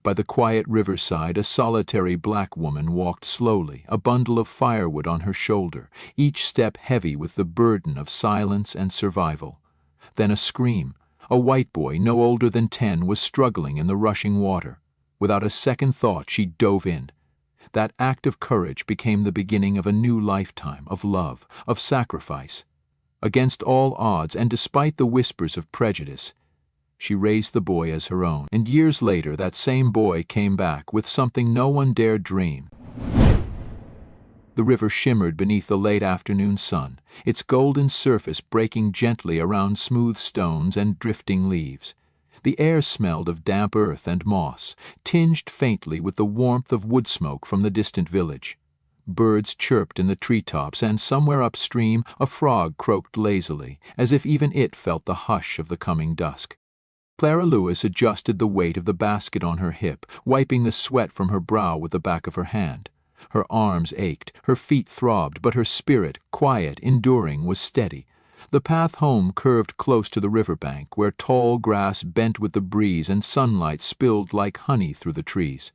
By the quiet riverside, a solitary black woman walked slowly, a bundle of firewood on her shoulder, each step heavy with the burden of silence and survival. Then a scream. A white boy, no older than 10, was struggling in the rushing water. Without a second thought, she dove in. That act of courage became the beginning of a new lifetime, of love, of sacrifice. Against all odds, and despite the whispers of prejudice, she raised the boy as her own, and years later that same boy came back with something no one dared dream. The river shimmered beneath the late afternoon sun, its golden surface breaking gently around smooth stones and drifting leaves. The air smelled of damp earth and moss, tinged faintly with the warmth of wood smoke from the distant village. Birds chirped in the treetops, and somewhere upstream a frog croaked lazily, as if even it felt the hush of the coming dusk. Clara Lewis adjusted the weight of the basket on her hip, wiping the sweat from her brow with the back of her hand. Her arms ached, her feet throbbed, but her spirit, quiet, enduring, was steady. The path home curved close to the riverbank, where tall grass bent with the breeze and sunlight spilled like honey through the trees.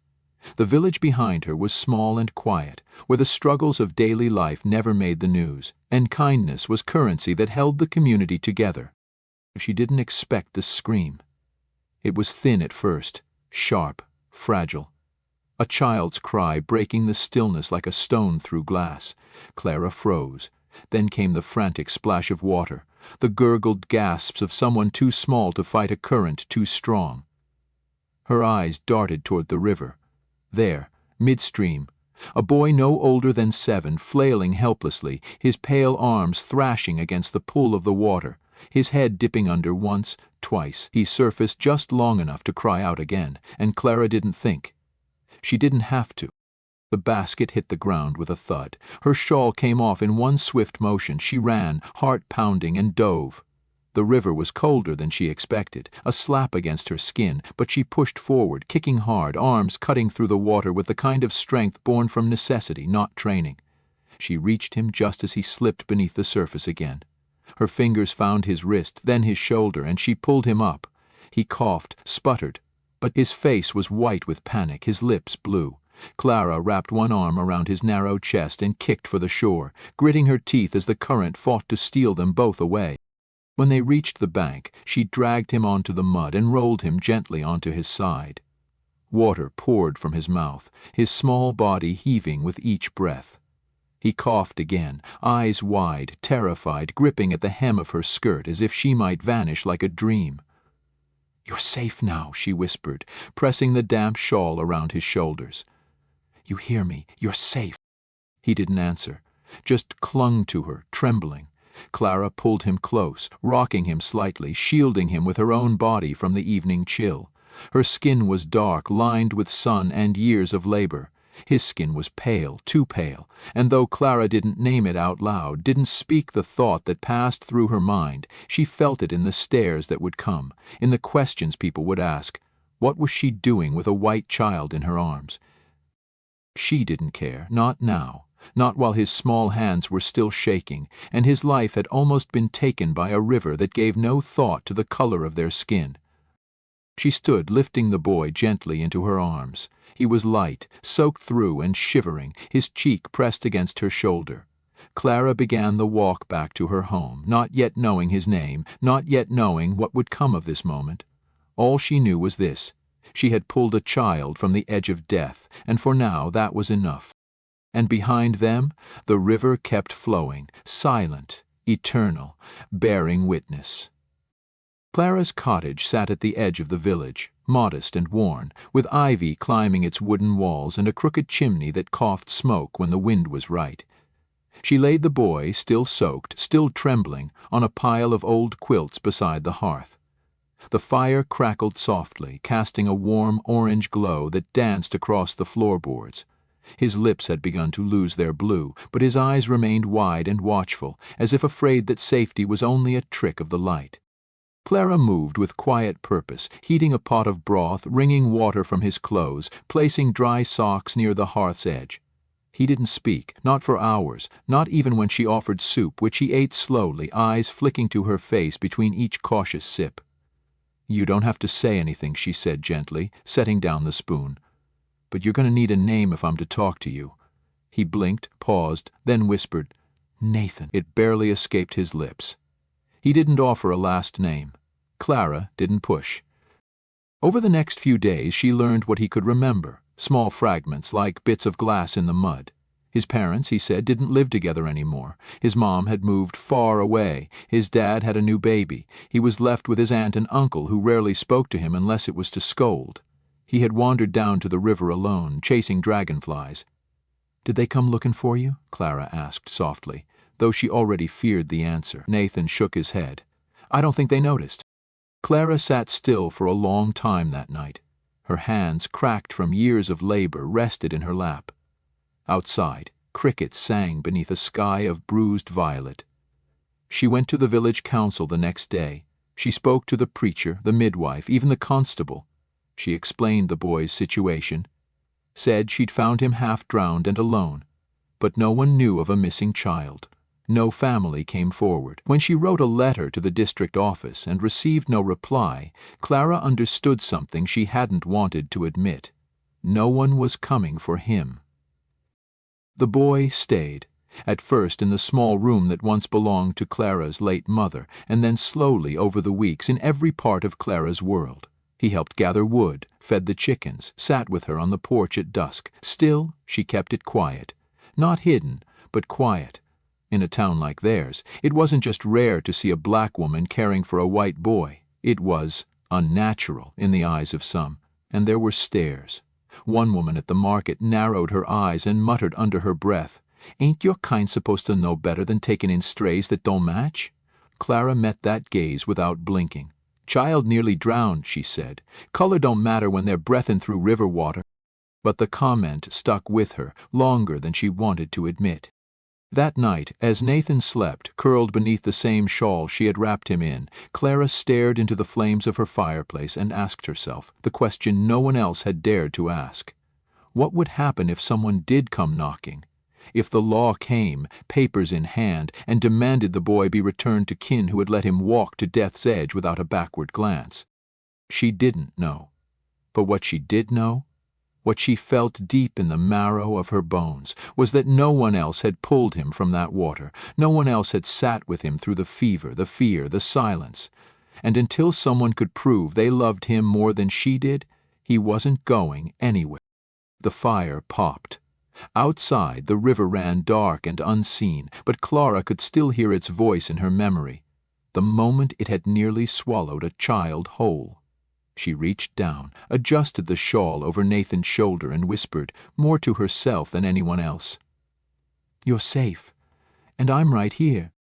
The village behind her was small and quiet, where the struggles of daily life never made the news, and kindness was currency that held the community together. She didn't expect the scream. It was thin at first, sharp, fragile. A child's cry breaking the stillness like a stone through glass. Clara froze. Then came the frantic splash of water, the gurgled gasps of someone too small to fight a current too strong. Her eyes darted toward the river. There, midstream, a boy no older than 7, flailing helplessly, his pale arms thrashing against the pull of the water, his head dipping under once, twice. He surfaced just long enough to cry out again, and Clara didn't think. She didn't have to. The basket hit the ground with a thud. Her shawl came off in one swift motion. She ran, heart pounding, and dove. The river was colder than she expected, a slap against her skin, but she pushed forward, kicking hard, arms cutting through the water with the kind of strength born from necessity, not training. She reached him just as he slipped beneath the surface again. Her fingers found his wrist, then his shoulder, and she pulled him up. He coughed, sputtered, but his face was white with panic, his lips blue. Clara wrapped one arm around his narrow chest and kicked for the shore, gritting her teeth as the current fought to steal them both away. When they reached the bank, she dragged him onto the mud and rolled him gently onto his side. Water poured from his mouth, his small body heaving with each breath. He coughed again, eyes wide, terrified, gripping at the hem of her skirt as if she might vanish like a dream. "You're safe now," she whispered, pressing the damp shawl around his shoulders. "You hear me? You're safe." He didn't answer, just clung to her, trembling. Clara pulled him close, rocking him slightly, shielding him with her own body from the evening chill. Her skin was dark, lined with sun and years of labor. His skin was pale, too pale, and though Clara didn't name it out loud, didn't speak the thought that passed through her mind, she felt it in the stares that would come, in the questions people would ask. What was she doing with a white child in her arms? She didn't care, not now, not while his small hands were still shaking, and his life had almost been taken by a river that gave no thought to the color of their skin. She stood lifting the boy gently into her arms. He was light, soaked through and shivering, his cheek pressed against her shoulder. Clara began the walk back to her home, not yet knowing his name, not yet knowing what would come of this moment. All she knew was this: she had pulled a child from the edge of death, and for now that was enough. And behind them, the river kept flowing, silent, eternal, bearing witness. Clara's cottage sat at the edge of the village, modest and worn, with ivy climbing its wooden walls and a crooked chimney that coughed smoke when the wind was right. She laid the boy, still soaked, still trembling, on a pile of old quilts beside the hearth. The fire crackled softly, casting a warm orange glow that danced across the floorboards. His lips had begun to lose their blue, but his eyes remained wide and watchful, as if afraid that safety was only a trick of the light. Clara moved with quiet purpose, heating a pot of broth, wringing water from his clothes, placing dry socks near the hearth's edge. He didn't speak, not for hours, not even when she offered soup, which he ate slowly, eyes flicking to her face between each cautious sip. "You don't have to say anything," she said gently, setting down the spoon. "But you're going to need a name if I'm to talk to you." He blinked, paused, then whispered, "Nathan." It barely escaped his lips. He didn't offer a last name. Clara didn't push. Over the next few days she learned what he could remember, small fragments like bits of glass in the mud. His parents, he said, didn't live together anymore. His mom had moved far away. His dad had a new baby. He was left with his aunt and uncle who rarely spoke to him unless it was to scold. He had wandered down to the river alone, chasing dragonflies. "Did they come looking for you?" Clara asked softly, though she already feared the answer. Nathan shook his head. "I don't think they noticed." Clara sat still for a long time that night. Her hands, cracked from years of labor, rested in her lap. Outside, crickets sang beneath a sky of bruised violet. She went to the village council the next day. She spoke to the preacher, the midwife, even the constable. She explained the boy's situation, said she'd found him half drowned and alone, but no one knew of a missing child. No family came forward. When she wrote a letter to the district office and received no reply, Clara understood something she hadn't wanted to admit. No one was coming for him. The boy stayed, at first in the small room that once belonged to Clara's late mother, and then slowly over the weeks in every part of Clara's world. He helped gather wood, fed the chickens, sat with her on the porch at dusk. Still, she kept it quiet. Not hidden, but quiet. In a town like theirs, it wasn't just rare to see a black woman caring for a white boy. It was unnatural in the eyes of some, and there were stares. One woman at the market narrowed her eyes and muttered under her breath, "Ain't your kind supposed to know better than taking in strays that don't match?" Clara met that gaze without blinking. "Child nearly drowned," she said. "Color don't matter when they're breathing through river water." But the comment stuck with her longer than she wanted to admit. That night, as Nathan slept, curled beneath the same shawl she had wrapped him in, Clara stared into the flames of her fireplace and asked herself the question no one else had dared to ask. What would happen if someone did come knocking? If the law came, papers in hand, and demanded the boy be returned to kin who had let him walk to death's edge without a backward glance? She didn't know. But what she did know, what she felt deep in the marrow of her bones, was that no one else had pulled him from that water. No one else had sat with him through the fever, the fear, the silence. And until someone could prove they loved him more than she did, he wasn't going anywhere. The fire popped. Outside, the river ran dark and unseen, but Clara could still hear its voice in her memory. The moment it had nearly swallowed a child whole. She reached down, adjusted the shawl over Nathan's shoulder and whispered, more to herself than anyone else, "You're safe, and I'm right here."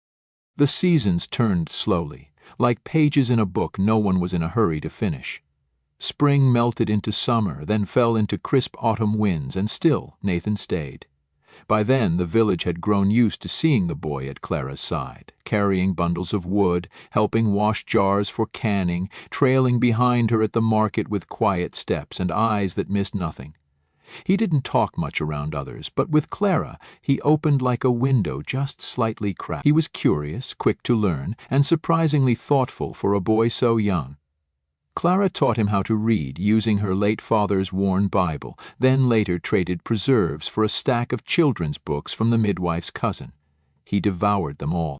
The seasons turned slowly, like pages in a book no one was in a hurry to finish. Spring melted into summer, then fell into crisp autumn winds, and still Nathan stayed. By then the village had grown used to seeing the boy at Clara's side, carrying bundles of wood, helping wash jars for canning, trailing behind her at the market with quiet steps and eyes that missed nothing. He didn't talk much around others, but with Clara he opened like a window just slightly cracked. He was curious, quick to learn, and surprisingly thoughtful for a boy so young. Clara taught him how to read, using her late father's worn Bible, then later traded preserves for a stack of children's books from the midwife's cousin. He devoured them all.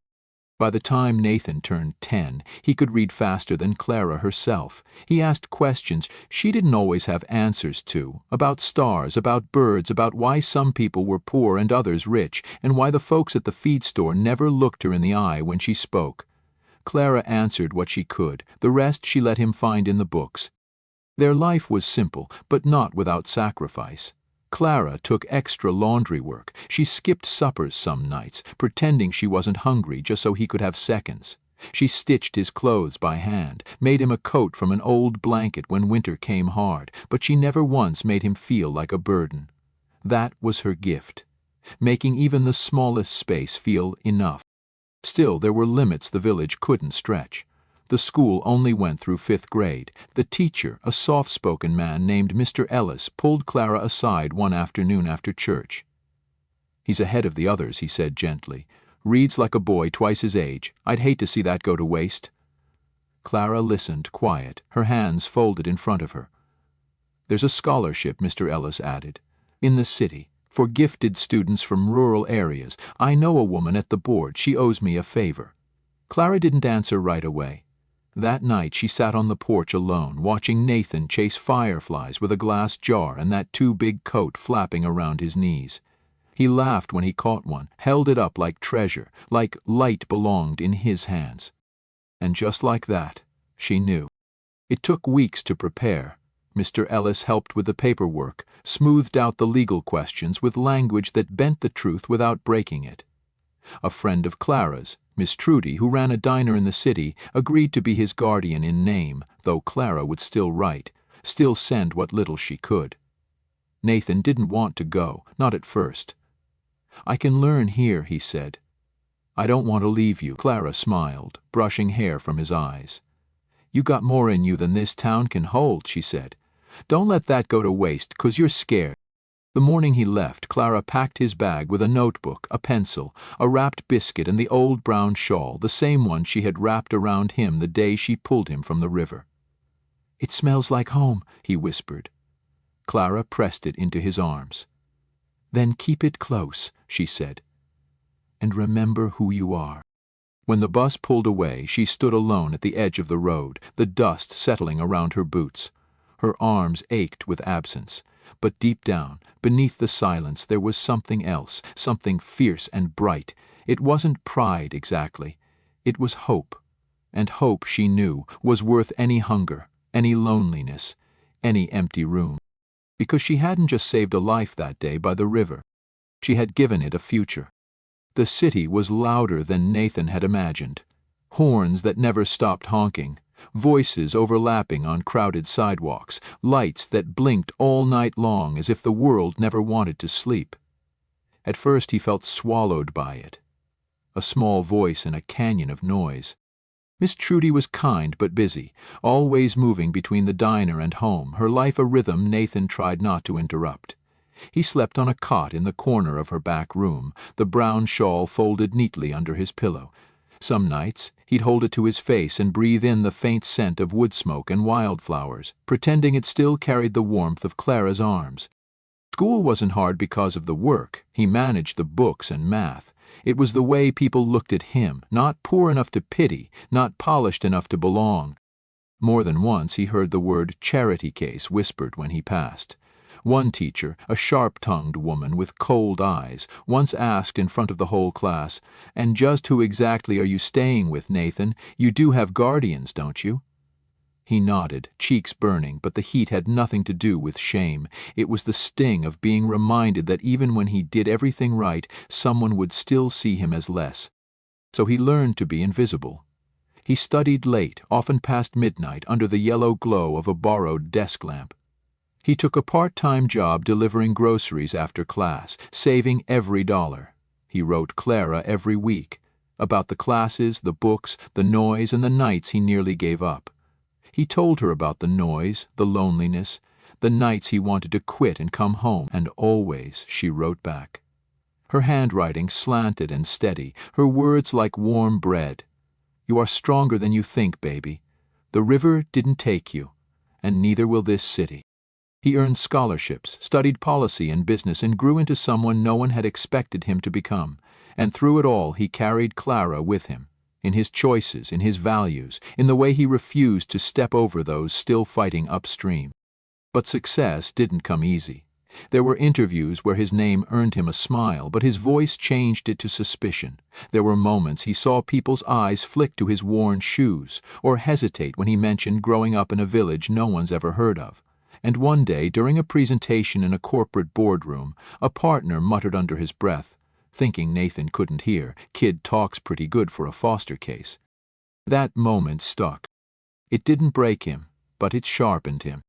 By the time Nathan turned 10, he could read faster than Clara herself. He asked questions she didn't always have answers to, about stars, about birds, about why some people were poor and others rich, and why the folks at the feed store never looked her in the eye when she spoke. Clara answered what she could, the rest she let him find in the books. Their life was simple, but not without sacrifice. Clara took extra laundry work. She skipped suppers some nights, pretending she wasn't hungry just so he could have seconds. She stitched his clothes by hand, made him a coat from an old blanket when winter came hard, but she never once made him feel like a burden. That was her gift, making even the smallest space feel enough. Still, there were limits the village couldn't stretch. The school only went through 5th grade. The teacher, a soft-spoken man named Mr. Ellis, pulled Clara aside one afternoon after church. "He's ahead of the others," he said gently. "Reads like a boy twice his age. I'd hate to see that go to waste." Clara listened, quiet, her hands folded in front of her. "There's a scholarship," Mr. Ellis added, "in the city, for gifted students from rural areas. I know a woman at the board. She owes me a favor." Clara didn't answer right away. That night she sat on the porch alone, watching Nathan chase fireflies with a glass jar and that too big coat flapping around his knees. He laughed when he caught one, held it up like treasure, like light belonged in his hands. And just like that, she knew. It took weeks to prepare. Mr. Ellis helped with the paperwork, smoothed out the legal questions with language that bent the truth without breaking it. A friend of Clara's, Miss Trudy, who ran a diner in the city, agreed to be his guardian in name, though Clara would still write, still send what little she could. Nathan didn't want to go, not at first. "I can learn here," he said. "I don't want to leave you," Clara smiled, brushing hair from his eyes. "You got more in you than this town can hold," she said. "Don't let that go to waste, 'cause you're scared." The morning he left, Clara packed his bag with a notebook, a pencil, a wrapped biscuit, and the old brown shawl, the same one she had wrapped around him the day she pulled him from the river. "It smells like home," he whispered. Clara pressed it into his arms. "Then keep it close," she said. "And remember who you are." When the bus pulled away, she stood alone at the edge of the road, the dust settling around her boots. Her arms ached with absence, but deep down, beneath the silence, there was something else, something fierce and bright. It wasn't pride exactly. It was hope. And hope, she knew, was worth any hunger, any loneliness, any empty room. Because she hadn't just saved a life that day by the river. She had given it a future. The city was louder than Nathan had imagined. Horns that never stopped honking, voices overlapping on crowded sidewalks, lights that blinked all night long as if the world never wanted to sleep. At first he felt swallowed by it. A small voice in a canyon of noise. Miss Trudy was kind but busy, always moving between the diner and home, her life a rhythm Nathan tried not to interrupt. He slept on a cot in the corner of her back room, the brown shawl folded neatly under his pillow. Some nights he'd hold it to his face and breathe in the faint scent of wood smoke and wildflowers, pretending it still carried the warmth of Clara's arms. School wasn't hard because of the work. He managed the books and math. It was the way people looked at him, not poor enough to pity, not polished enough to belong. More than once he heard the word charity case whispered when he passed. One teacher, a sharp-tongued woman with cold eyes, once asked in front of the whole class, "And just who exactly are you staying with, Nathan? You do have guardians, don't you?" He nodded, cheeks burning, but the heat had nothing to do with shame. It was the sting of being reminded that even when he did everything right, someone would still see him as less. So he learned to be invisible. He studied late, often past midnight, under the yellow glow of a borrowed desk lamp. He took a part-time job delivering groceries after class, saving every dollar. He wrote Clara every week, about the classes, the books, the noise, and the nights he nearly gave up. He told her about the noise, the loneliness, the nights he wanted to quit and come home, and always she wrote back. Her handwriting slanted and steady, her words like warm bread. "You are stronger than you think, baby. The river didn't take you, and neither will this city." He earned scholarships, studied policy and business, and grew into someone no one had expected him to become. And through it all he carried Clara with him, in his choices, in his values, in the way he refused to step over those still fighting upstream. But success didn't come easy. There were interviews where his name earned him a smile, but his voice changed it to suspicion. There were moments he saw people's eyes flick to his worn shoes, or hesitate when he mentioned growing up in a village no one's ever heard of. And one day, during a presentation in a corporate boardroom, a partner muttered under his breath, thinking Nathan couldn't hear, "Kid talks pretty good for a foster case." That moment stuck. It didn't break him, but it sharpened him.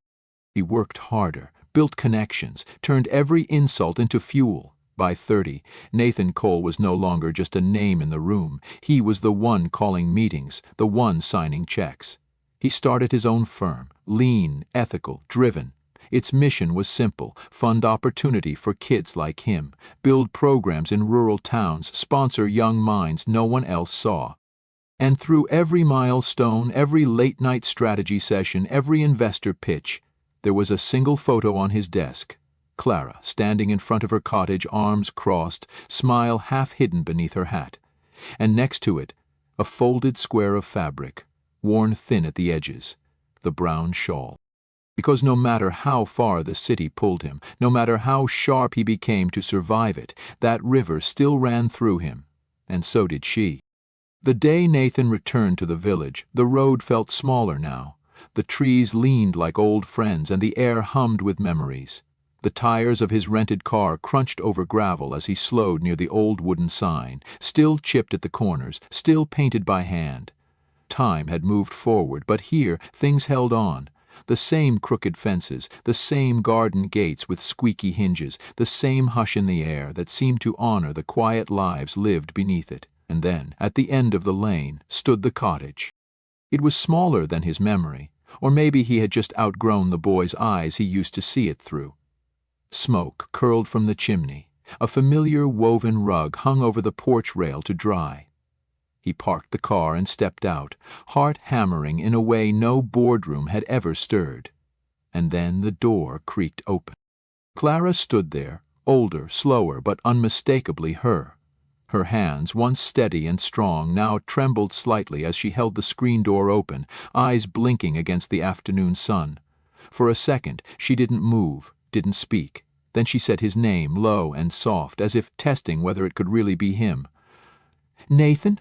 He worked harder, built connections, turned every insult into fuel. By 30, Nathan Cole was no longer just a name in the room. He was the one calling meetings, the one signing checks. He started his own firm, lean, ethical, driven. Its mission was simple: fund opportunity for kids like him, build programs in rural towns, sponsor young minds no one else saw. And through every milestone, every late-night strategy session, every investor pitch, there was a single photo on his desk. Clara, standing in front of her cottage, arms crossed, smile half hidden beneath her hat. And next to it, a folded square of fabric, worn thin at the edges, the brown shawl. Because no matter how far the city pulled him, no matter how sharp he became to survive it, that river still ran through him, and so did she. The day Nathan returned to the village, the road felt smaller now. The trees leaned like old friends, and the air hummed with memories. The tires of his rented car crunched over gravel as he slowed near the old wooden sign, still chipped at the corners, still painted by hand. Time had moved forward, but here things held on. The same crooked fences, the same garden gates with squeaky hinges, the same hush in the air that seemed to honor the quiet lives lived beneath it. And then, at the end of the lane, stood the cottage. It was smaller than his memory, or maybe he had just outgrown the boy's eyes he used to see it through. Smoke curled from the chimney. A familiar woven rug hung over the porch rail to dry. He parked the car and stepped out, heart hammering in a way no boardroom had ever stirred. And then the door creaked open. Clara stood there, older, slower, but unmistakably her. Her hands, once steady and strong, now trembled slightly as she held the screen door open, eyes blinking against the afternoon sun. For a second, she didn't move, didn't speak. Then she said his name, low and soft, as if testing whether it could really be him. "Nathan?"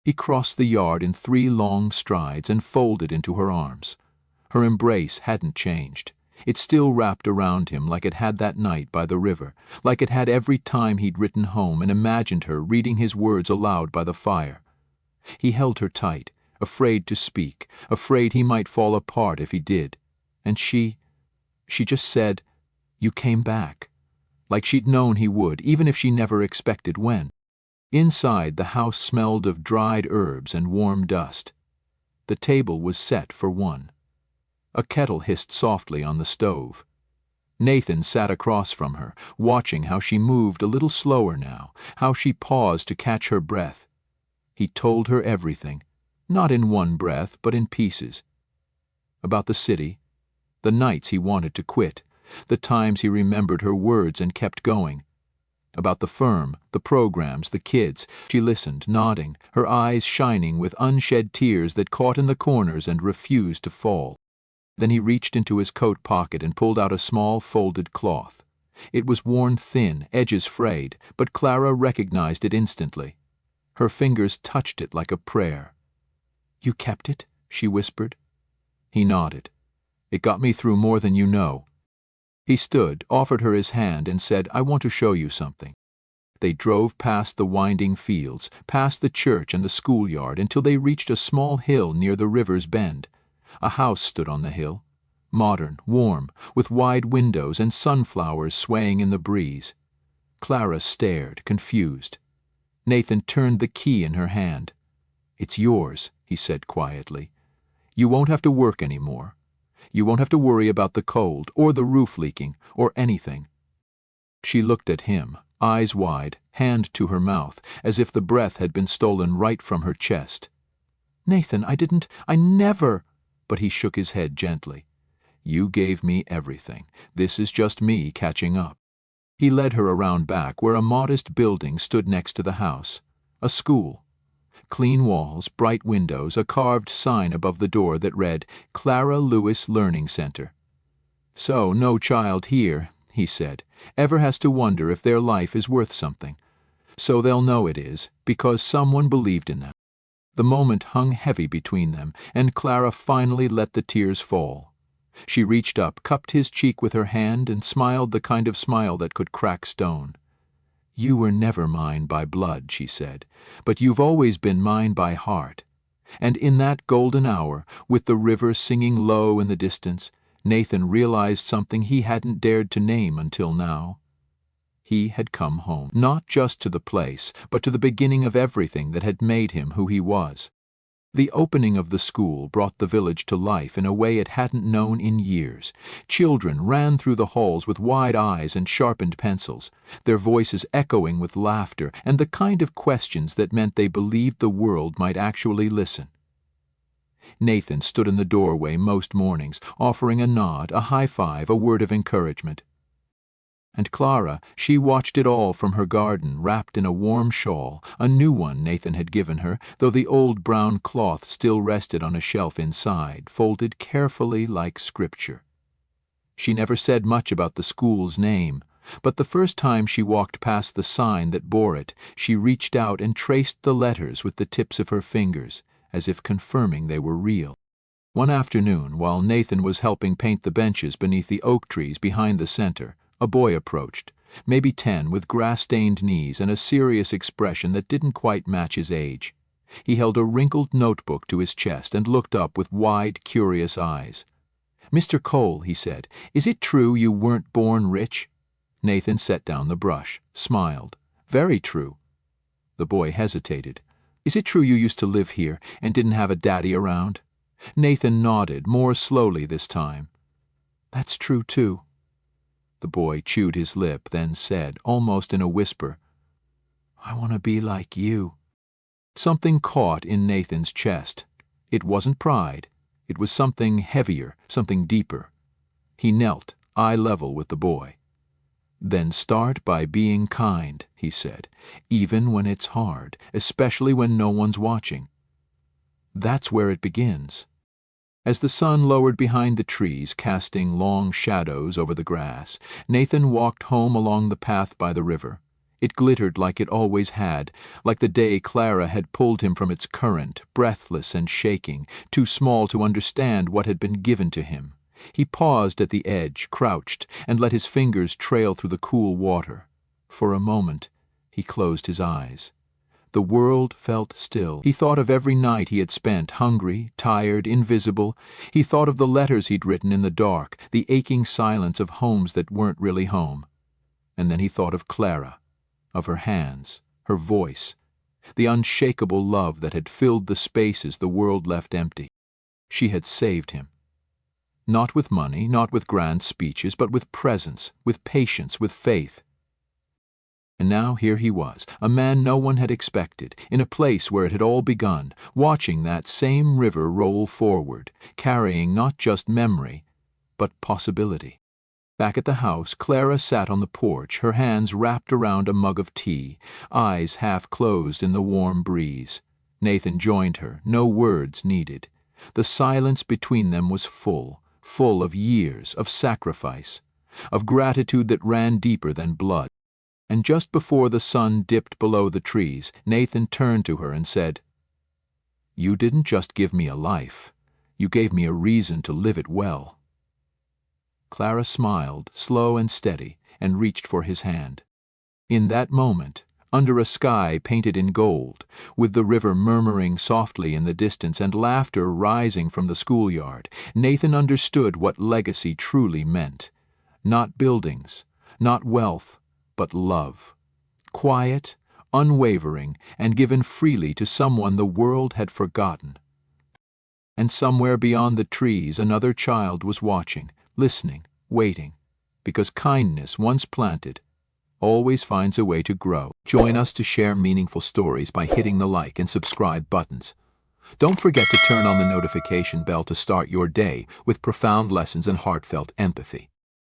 He crossed the yard in 3 long strides and folded into her arms. Her embrace hadn't changed. It still wrapped around him like it had that night by the river, like it had every time he'd written home and imagined her reading his words aloud by the fire. He held her tight, afraid to speak, afraid he might fall apart if he did. And she just said, "You came back," like she'd known he would, even if she never expected when. Inside, the house smelled of dried herbs and warm dust. The table was set for one. A kettle hissed softly on the stove. Nathan sat across from her, watching how she moved a little slower now, how she paused to catch her breath. He told her everything, not in one breath, but in pieces. About the city, the nights he wanted to quit, the times he remembered her words and kept going. About the firm, the programs, the kids. She listened, nodding, her eyes shining with unshed tears that caught in the corners and refused to fall. Then he reached into his coat pocket and pulled out a small folded cloth. It was worn thin, edges frayed, but Clara recognized it instantly. Her fingers touched it like a prayer. "You kept it?" she whispered. He nodded. "It got me through more than you know." He stood, offered her his hand, and said, "I want to show you something." They drove past the winding fields, past the church and the schoolyard, until they reached a small hill near the river's bend. A house stood on the hill, modern, warm, with wide windows and sunflowers swaying in the breeze. Clara stared, confused. Nathan turned the key in her hand. "It's yours," he said quietly. "You won't have to work anymore. You won't have to worry about the cold, or the roof leaking, or anything." She looked at him, eyes wide, hand to her mouth, as if the breath had been stolen right from her chest. "Nathan, I never—" But he shook his head gently. "You gave me everything. This is just me catching up." He led her around back where a modest building stood next to the house. A school. Clean walls, bright windows, a carved sign above the door that read, "Clara Lewis Learning Center." "So no child here," he said, "ever has to wonder if their life is worth something. So they'll know it is, because someone believed in them." The moment hung heavy between them, and Clara finally let the tears fall. She reached up, cupped his cheek with her hand, and smiled the kind of smile that could crack stone. "You were never mine by blood," she said, "but you've always been mine by heart." And in that golden hour, with the river singing low in the distance, Nathan realized something he hadn't dared to name until now. He had come home, not just to the place, but to the beginning of everything that had made him who he was. The opening of the school brought the village to life in a way it hadn't known in years. Children ran through the halls with wide eyes and sharpened pencils, their voices echoing with laughter and the kind of questions that meant they believed the world might actually listen. Nathan stood in the doorway most mornings, offering a nod, a high five, a word of encouragement. And Clara, she watched it all from her garden, wrapped in a warm shawl, a new one Nathan had given her, though the old brown cloth still rested on a shelf inside, folded carefully like scripture. She never said much about the school's name, but the first time she walked past the sign that bore it, she reached out and traced the letters with the tips of her fingers, as if confirming they were real. One afternoon, while Nathan was helping paint the benches beneath the oak trees behind the center, a boy approached, maybe 10, with grass-stained knees and a serious expression that didn't quite match his age. He held a wrinkled notebook to his chest and looked up with wide, curious eyes. "Mr. Cole," he said, "is it true you weren't born rich?" Nathan set down the brush, smiled. "Very true." The boy hesitated. "Is it true you used to live here and didn't have a daddy around?" Nathan nodded, more slowly this time. "That's true, too." The boy chewed his lip, then said, almost in a whisper, "I want to be like you." Something caught in Nathan's chest. It wasn't pride. It was something heavier, something deeper. He knelt, eye level with the boy. "Then start by being kind," he said, "even when it's hard, especially when no one's watching. That's where it begins." As the sun lowered behind the trees, casting long shadows over the grass, Nathan walked home along the path by the river. It glittered like it always had, like the day Clara had pulled him from its current, breathless and shaking, too small to understand what had been given to him. He paused at the edge, crouched, and let his fingers trail through the cool water. For a moment, he closed his eyes. The world felt still. He thought of every night he had spent, hungry, tired, invisible. He thought of the letters he'd written in the dark, the aching silence of homes that weren't really home. And then he thought of Clara, of her hands, her voice, the unshakable love that had filled the spaces the world left empty. She had saved him. Not with money, not with grand speeches, but with presence, with patience, with faith. And now here he was, a man no one had expected, in a place where it had all begun, watching that same river roll forward, carrying not just memory, but possibility. Back at the house, Clara sat on the porch, her hands wrapped around a mug of tea, eyes half closed in the warm breeze. Nathan joined her, no words needed. The silence between them was full of years, of sacrifice, of gratitude that ran deeper than blood. And just before the sun dipped below the trees, Nathan turned to her and said, "You didn't just give me a life. You gave me a reason to live it well." Clara smiled, slow and steady, and reached for his hand. In that moment, under a sky painted in gold, with the river murmuring softly in the distance and laughter rising from the schoolyard, Nathan understood what legacy truly meant. Not buildings, not wealth, but love. Quiet, unwavering, and given freely to someone the world had forgotten. And somewhere beyond the trees another child was watching, listening, waiting, because kindness, once planted, always finds a way to grow. Join us to share meaningful stories by hitting the like and subscribe buttons. Don't forget to turn on the notification bell to start your day with profound lessons and heartfelt empathy.